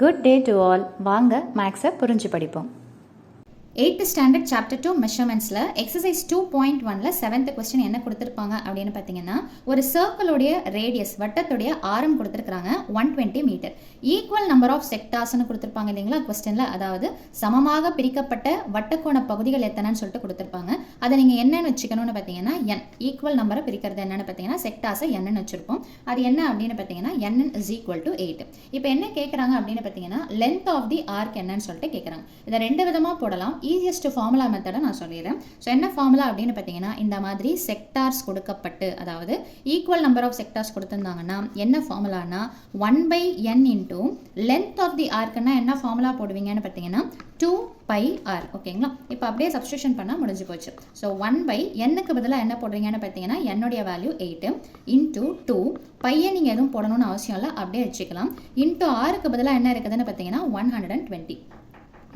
Good day to all. வாங்க மேக்ஸை புரிஞ்சு படிப்போம். 8th ஸ்டாண்டர்ட் சாப்டர் 2 மெஷர்மெண்ட்ஸில் எக்ஸசைஸ் 2.1ல் 7th கொஸ்டின் என்ன கொடுத்துருப்பாங்க அப்படின்னு பார்த்தீங்கன்னா, ஒரு சர்க்கிளோடைய ரேடியஸ் வட்டத்துடைய ஆரம் கொடுத்துருக்காங்க 120 மீட்டர். ஈக்குவல் நம்பர் ஆஃப் செக்டார்ஸ்னு கொடுத்துருப்பாங்க இல்லைங்களா கொஸ்டினில். அதாவது சமமாக பிரிக்கப்பட்ட வட்டக்கோண பகுதிகள் எத்தனைன்னு சொல்லிட்டு கொடுத்துருப்பாங்க. அதை நீங்கள் என்னன்னு வச்சுக்கணும்னு பார்த்தீங்கன்னா n. ஈக்குவல் நம்பரை பிரிக்கிறது என்னன்னு பார்த்தீங்கன்னா செக்டார்ஸை என்னன்னு வச்சிருப்போம். அது என்ன அப்படின்னு பார்த்தீங்கன்னா n is equal to 8. இப்போ என்ன கேட்குறாங்க அப்படின்னு பார்த்தீங்கன்னா லென்த் ஆஃப் தி ஆர்க் என்னன்னு சொல்லிட்டு கேட்குறாங்க. இதை ரெண்டு விதமாக போடலாம். ஈஸியஸ்ட் ஃபார்முலா மெத்தடை நான் சொல்லிடுறேன். ஸோ என்ன ஃபார்முலா அப்படின்னு பார்த்தீங்கன்னா, இந்த மாதிரி செக்டார்ஸ் கொடுக்கப்பட்டு, அதாவது ஈக்குவல் நம்பர் ஆஃப் செக்டார்ஸ் கொடுத்துருந்தாங்கன்னா என்ன ஃபார்முலானா 1/n into length of the ஆர்க்குன்னா என்ன ஃபார்முலா போடுவீங்கன்னு பார்த்தீங்கன்னா 2πr. ஓகேங்களா? இப்போ அப்படியே சப்ஸ்டியூஷன் பண்ணால் முடிஞ்சு போச்சு. ஸோ 1/nக்கு பதிலாக என்ன போடுறீங்கன்னு பார்த்தீங்கன்னா என்னுடைய வேல்யூ 8 இன்டூ 2 பையை நீங்கள் எதுவும் போடணும்னு அவசியம் இல்லை, அப்படியே வச்சுக்கலாம். இன்டூ ஆருக்கு பதிலாக என்ன இருக்குதுன்னு பார்த்தீங்கன்னா 120.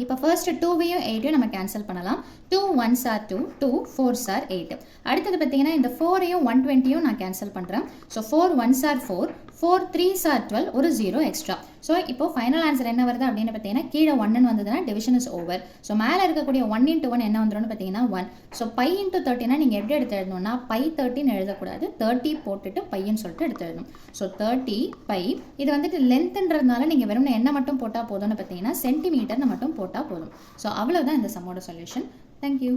இப்போ ஃபர்ஸ்ட் 2வையும் 8ஐயும் நம்ம கேன்சல் பண்ணலாம். 2 1s are 2, 2 4s are 8. அடுத்தது பார்த்தீங்கன்னா இந்த 4ஐயும் 120யும் நான் கேன்சல் பண்ணுறேன். So 4 1s are 4, 4 3s are 12, ஒரு 0 எக்ஸ்ட்ரா. ஸோ இப்போ ஃபைனல் ஆன்சர் என்ன வருது அப்படின்னு பார்த்தீங்கன்னா, கீழே 1ன்னு வந்ததுன்னா டிவிஷன் இஸ் ஓவர். ஸோ மேலே இருக்கக்கூடிய 1 into 1 என்ன வந்துடும்னு பார்த்தீங்கன்னா 1. ஸோ பை இன்ட்டு 30னா நீங்கள் எப்படி எடுத்து எழுதணும்னா பை 30ன்னு எழுதக்கூடாது, 30 போட்டுட்டு பையன்னு சொல்லிட்டு எடுத்து எழுதணும். ஸோ 30 பை. இது வந்துட்டு லென்த்ன்றதுனால நீங்கள் வெறும் என்ன மட்டும் போட்டால் போதும்னு பார்த்தீங்கன்னா சென்டிமீட்டர்னு மட்டும் போட்டால் போதும். ஸோ அவ்வளோதான் இந்த சம்மோட சொல்யூஷன். தேங்க்யூ.